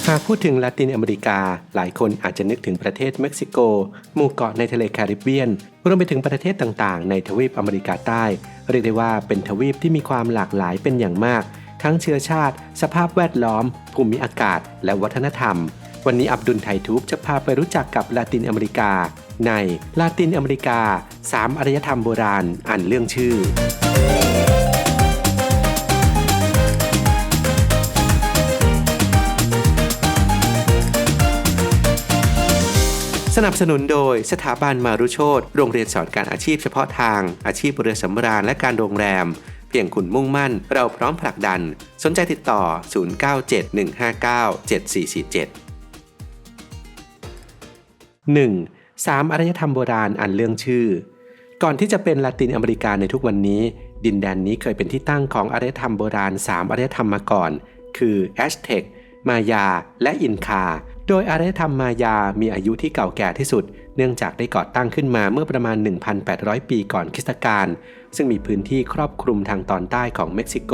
หากพูดถึงลาตินอเมริกาหลายคนอาจจะนึกถึงประเทศเม็กซิโกหมู่เกาะในทะเลแคริบเบียนรวมไปถึงประเทศต่างๆในทวีปอเมริกาใต้เรียกได้ว่าเป็นทวีปที่มีความหลากหลายเป็นอย่างมากทั้งเชื้อชาติสภาพแวดล้อมภูมิอากาศและวัฒนธรรมวันนี้อับดุลไททูบจะพาไปรู้จักกับลาตินอเมริกาในลาตินอเมริกา3 อารยธรรมโบราณอันเรื่องชื่อสนับสนุนโดยสถาบันมารุโชติโรงเรียนสอนการอาชีพเฉพาะทางอาชีพเรือสำราญและการโรงแรมเพียงคุณมุ่งมั่นเราพร้อมผลักดันสนใจติดต่อ0971597447 1. 3 อารยธรรมโบราณอันเรื่องชื่อก่อนที่จะเป็นลาตินอเมริกาในทุกวันนี้ดินแดนนี้เคยเป็นที่ตั้งของอารยธรรมโบราณ3 อารยธรรมมาก่อนคือแอสเท็กมายาและอินคาโดยอารยธรรมมายามีอายุที่เก่าแก่ที่สุดเนื่องจากได้ก่อตั้งขึ้นมาเมื่อประมาณ 1,800 ปีก่อนคริสตกาลซึ่งมีพื้นที่ครอบคลุมทางตอนใต้ของเม็กซิโก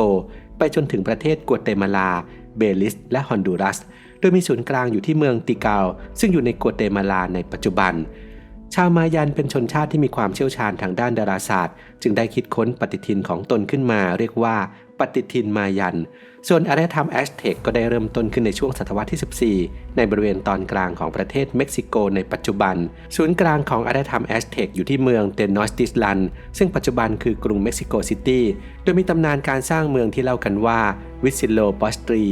ไปจนถึงประเทศกัวเตมาลาเบลิสและฮอนดูรัสโดยมีศูนย์กลางอยู่ที่เมืองติกาลซึ่งอยู่ในกัวเตมาลาในปัจจุบันชาวมายันเป็นชนชาติที่มีความเชี่ยวชาญทางด้านดาราศาสตร์จึงได้คิดค้นปฏิทินของตนขึ้นมาเรียกว่าปฏิทินมายันส่วนอารยธรรมแอสเท็กก็ได้เริ่มต้นขึ้นในช่วงศตวรรษที่14ในบริเวณตอนกลางของประเทศเม็กซิโกในปัจจุบันศูนย์กลางของอารยธรรมแอสเท็กอยู่ที่เมืองเตนอสติสลันซึ่งปัจจุบันคือกรุงเม็กซิโกซิตี้โดยมีตำนานการสร้างเมืองที่เล่ากันว่าวิซิโลปอสตรี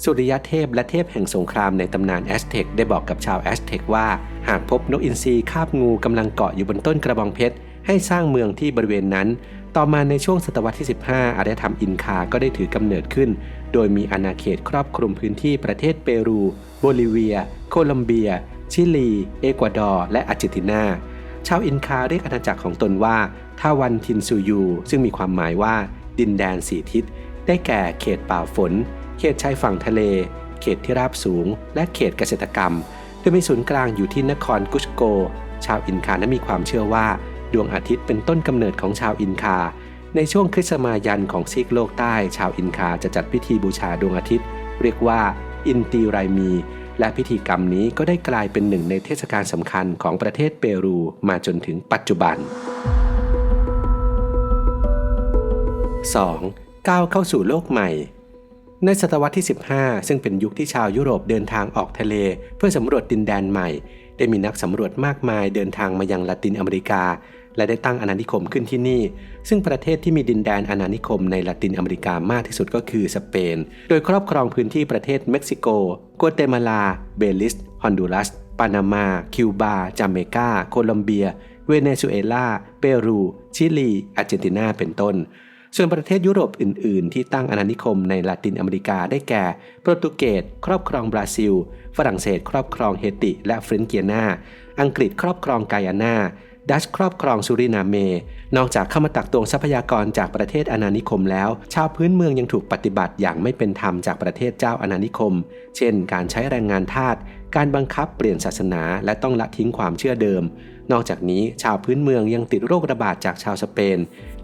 สุริยเทพและเทพแห่งสงครามในตำนานแอสเท็กได้บอกกับชาวแอสเท็กว่าหากพบนกอินทรีคาบงูกำลังเกาะอยู่บนต้นกระบองเพชรให้สร้างเมืองที่บริเวณนั้นต่อมาในช่วงศตวรรษที่15อารยธรรมอินคาก็ได้ถือกำเนิดขึ้นโดยมีอาณาเขตครอบคลุมพื้นที่ประเทศเปรูโบลิเวียโคลอมเบียชิลีเอกวาดอร์และอาร์เจนตินาชาวอินคาเรียกอาณาจักรของตนว่าทาวันทินซูยูซึ่งมีความหมายว่าดินแดน4 ทิศได้แก่เขตป่าฝนเขตชายฝั่งทะเลเขตที่ราบสูงและเขตเกษตรกรรมโดยมีศูนย์กลางอยู่ที่นครกุชโกชาวอินคานั้นมีความเชื่อว่าดวงอาทิตย์เป็นต้นกำเนิดของชาวอินคาในช่วงคริสต์มายันของซีกโลกใต้ชาวอินคาจะจัดพิธีบูชาดวงอาทิตย์เรียกว่าอินตีไรมีและพิธีกรรมนี้ก็ได้กลายเป็นหนึ่งในเทศกาลสำคัญของประเทศเปรูมาจนถึงปัจจุบัน 2. ก้าวเข้าสู่โลกใหม่ในศตวรรษที่15ซึ่งเป็นยุคที่ชาวยุโรปเดินทางออกทะเลเพื่อสำรวจดินแดนใหม่ได้มีนักสำรวจมากมายเดินทางมายังลาตินอเมริกาและได้ตั้งอาณานิคมขึ้นที่นี่ซึ่งประเทศที่มีดินแดนอาณานิคมในลาตินอเมริกามากที่สุดก็คือสเปนโดยครอบครองพื้นที่ประเทศเม็กซิโกกัวเตมาลาเบลิสฮอนดูรัสปานามาคิวบาจาเมกาโคลอมเบียเวเนซุเอลาเปรูชิลีอาร์เจนตินาเป็นต้นส่วนประเทศยุโรปอื่นๆที่ตั้งอาณานิคมในลาตินอเมริกาได้แก่โปรตุเกสครอบครองบราซิลฝรั่งเศสครอบครองเฮติและเฟรนซ์เกียนาอังกฤษครอบครองไกอานาดัชครอบครองซูรินาเมนอกจากเข้ามาตักตวงทรัพยากรจากประเทศอาณานิคมแล้วชาวพื้นเมืองยังถูกปฏิบัติอย่างไม่เป็นธรรมจากประเทศเจ้าอาณานิคมเช่นการใช้แรงงานทาสการบังคับเปลี่ยนศาสนาและต้องละทิ้งความเชื่อเดิมนอกจากนี้ชาวพื้นเมืองยังติดโรคระบาดจากชาวสเปน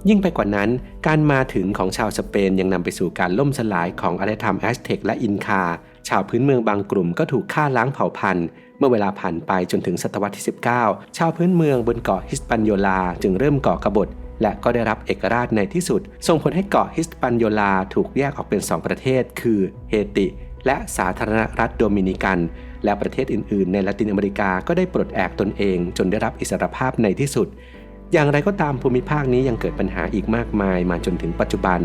ยิ่งไปกว่านั้นการมาถึงของชาวสเปนยังนำไปสู่การล่มสลายของอารยธรรมแอสเท็กและอินคาชาวพื้นเมืองบางกลุ่มก็ถูกฆ่าล้างเผ่าพันธุ์เมื่อเวลาผ่านไปจนถึงศตวรรษที่19ชาวพื้นเมืองบนเกาะฮิสปันโยลาจึงเริ่มก่อกบฏและก็ได้รับเอกราชในที่สุดส่งผลให้เกาะฮิสปันโยลาถูกแยกออกเป็น2ประเทศคือเฮติและสาธารณรัฐโดมินิกันและประเทศอื่นๆในละตินอเมริกาก็ได้ปลดแอกตนเองจนได้รับอิสรภาพในที่สุดอย่างไรก็ตามภูมิภาคนี้ยังเกิดปัญหาอีกมากมายมาจนถึงปัจจุบัน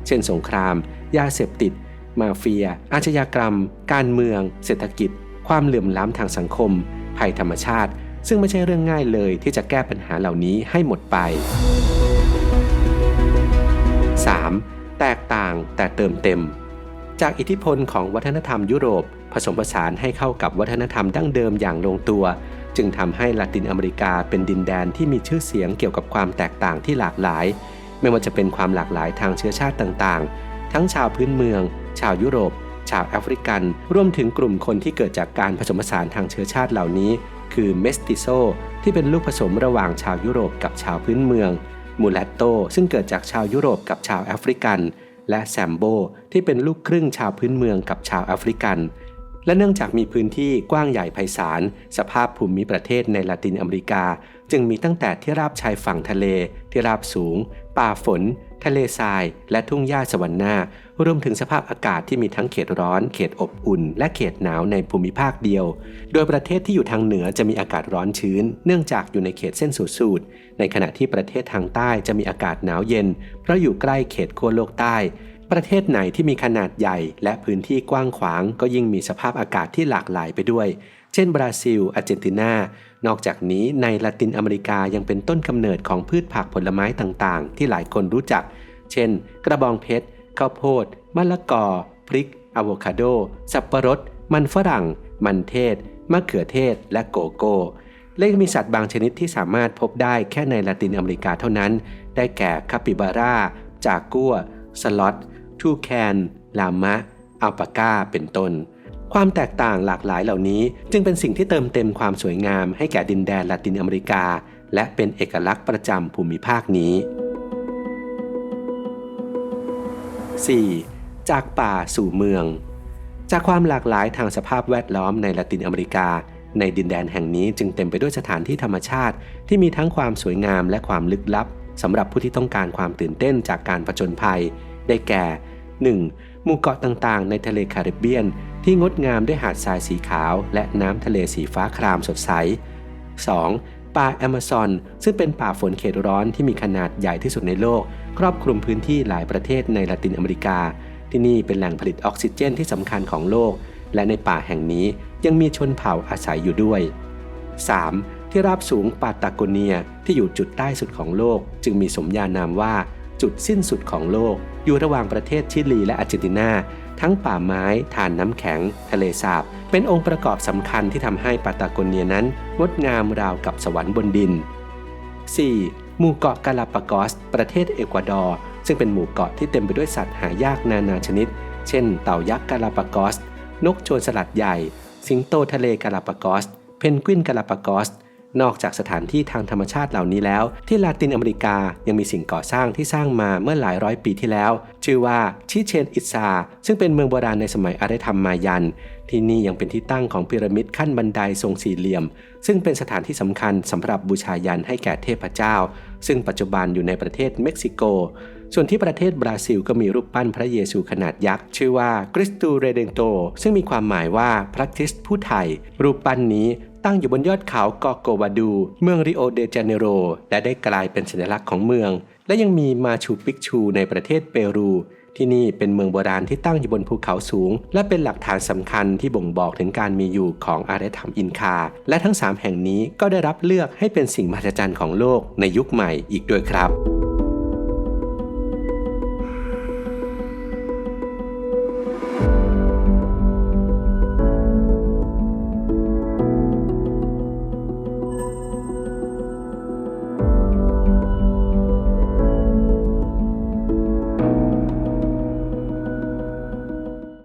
เช่นสงครามยาเสพติดมาเฟียอาชญากรรมการเมืองเศรษฐกิจความเหลื่อมล้ำทางสังคมภัยธรรมชาติซึ่งไม่ใช่เรื่องง่ายเลยที่จะแก้ปัญหาเหล่านี้ให้หมดไป 3. แตกต่างแต่เติมเต็มจากอิทธิพลของวัฒนธรรมยุโรปผสมผสานให้เข้ากับวัฒนธรรมดั้งเดิมอย่างลงตัวจึงทำให้ลาตินอเมริกาเป็นดินแดนที่มีชื่อเสียงเกี่ยวกับความแตกต่างที่หลากหลายไม่ว่าจะเป็นความหลากหลายทางเชื้อชาติต่างๆทั้งชาวพื้นเมืองชาวยุโรปชาวแอฟริกันรวมถึงกลุ่มคนที่เกิดจากการผสมผสานทางเชื้อชาติเหล่านี้คือเมสติโซที่เป็นลูกผสมระหว่างชาวยุโรปกับชาวพื้นเมืองมูแลตโตซึ่งเกิดจากชาวยุโรปกับชาวแอฟริกันและแซมโบที่เป็นลูกครึ่งชาวพื้นเมืองกับชาวแอฟริกัน และเนื่องจากมีพื้นที่กว้างใหญ่ไพศาลสภาพภูมิประเทศในละตินอเมริกาจึงมีตั้งแต่ที่ราบชายฝั่งทะเลที่ราบสูงป่าฝนทะเลทรายและทุ่งหญ้าสวรรค์นารวมถึงสภาพอากาศที่มีทั้งเขตร้อนเขตอบอุ่นและเขตหนาวในภูมิภาคเดียวโดยประเทศที่อยู่ทางเหนือจะมีอากาศร้อนชื้นเนื่องจากอยู่ในเขตเส้นศูนย์สูตรในขณะที่ประเทศทางใต้จะมีอากาศหนาวเย็นเพราะอยู่ใกล้เขตขั้วโลกใต้ประเทศไหนที่มีขนาดใหญ่และพื้นที่กว้างขวางก็ยิ่งมีสภาพอากาศที่หลากหลายไปด้วยเช่นบราซิลอาร์เจนตินานอกจากนี้ในละตินอเมริกายังเป็นต้นกำเนิดของพืชผักผลไม้ต่างๆที่หลายคนรู้จักเช่นกระบองเพชรข้าวโพดมะละกอพริกอะโวคาโดสับปะรดมันฝรั่งมันเทศมะเขือเทศและโกโก้และยังมีสัตว์บางชนิดที่สามารถพบได้แค่ในละตินอเมริกาเท่านั้นได้แก่คาปิบาร่าจากัวสล็อตทูแคนลามะอัลปาก้าเป็นต้นความแตกต่างหลากหลายเหล่านี้จึงเป็นสิ่งที่เติมเต็มความสวยงามให้แก่ดินแดนละตินอเมริกาและเป็นเอกลักษณ์ประจำภูมิภาคนี้ 4. จากป่าสู่เมืองจากความหลากหลายทางสภาพแวดล้อมในละตินอเมริกาในดินแดนแห่งนี้จึงเต็มไปด้วยสถานที่ธรรมชาติที่มีทั้งความสวยงามและความลึกลับสำหรับผู้ที่ต้องการความตื่นเต้นจากการผจญภัยได้แก่ 1. หมู่เกาะต่างๆในทะเลแคริบเบียนที่งดงามด้วยหาดทรายสีขาวและน้ำทะเลสีฟ้าครามสดใส 2. ป่าแอมะซอนซึ่งเป็นป่าฝนเขตร้อนที่มีขนาดใหญ่ที่สุดในโลกครอบคลุมพื้นที่หลายประเทศในละตินอเมริกาที่นี่เป็นแหล่งผลิตออกซิเจนที่สำคัญของโลกและในป่าแห่งนี้ยังมีชนเผ่าอาศัยอยู่ด้วย 3. ที่ราบสูงปาตาโกเนียที่อยู่จุดใต้สุดของโลกจึงมีสมญานามว่าจุดสิ้นสุดของโลกอยู่ระหว่างประเทศชิลีและอาร์เจนตินาทั้งป่าไม้ถ่านน้ำแข็งทะเลสาบเป็นองค์ประกอบสำคัญที่ทำให้ปาตาโกเนียนั้นงดงามราวกับสวรรค์บนดิน 4. หมู่เกาะกาลาปากอสประเทศเอกวาดอร์ซึ่งเป็นหมู่เกาะที่เต็มไปด้วยสัตว์หายากนานาชนิดเช่นเต่ายักษ์กาลาปากอสนกโจรสลัดใหญ่สิงโตทะเลกาลาปากอสเพนกวินกาลาปากอสนอกจากสถานที่ทางธรรมชาติเหล่านี้แล้วที่ลาตินอเมริกายังมีสิ่งก่อสร้างที่สร้างมาเมื่อหลายร้อยปีที่แล้วชื่อว่าชิเชนอิตซาซึ่งเป็นเมืองโบราณในสมัยอารยธรรมมายันที่นี่ยังเป็นที่ตั้งของพีระมิดขั้นบันไดทรงสี่เหลี่ยมซึ่งเป็นสถานที่สำคัญสำหรับบูชายัญให้แก่เทพเจ้าซึ่งปัจจุบันอยู่ในประเทศเม็กซิโกส่วนที่ประเทศบราซิลก็มีรูปปั้นพระเยซูขนาดยักษ์ชื่อว่าคริสตูเรเดนโตซึ่งมีความหมายว่าพระคริสต์ผู้ไถ่รูปปั้นนี้ตั้งอยู่บนยอดเขากอโกวาดูเมืองริโอเดจาเนโรและได้กลายเป็นสัญลักษณ์ของเมืองและยังมีมาชูปิกชูในประเทศเปรูที่นี่เป็นเมืองโบราณที่ตั้งอยู่บนภูเขาสูงและเป็นหลักฐานสำคัญที่บ่งบอกถึงการมีอยู่ของอารยธรรมอินคาและทั้ง3แห่งนี้ก็ได้รับเลือกให้เป็นสิ่งมหัศจรรย์ของโลกในยุคใหม่อีกด้วยครับ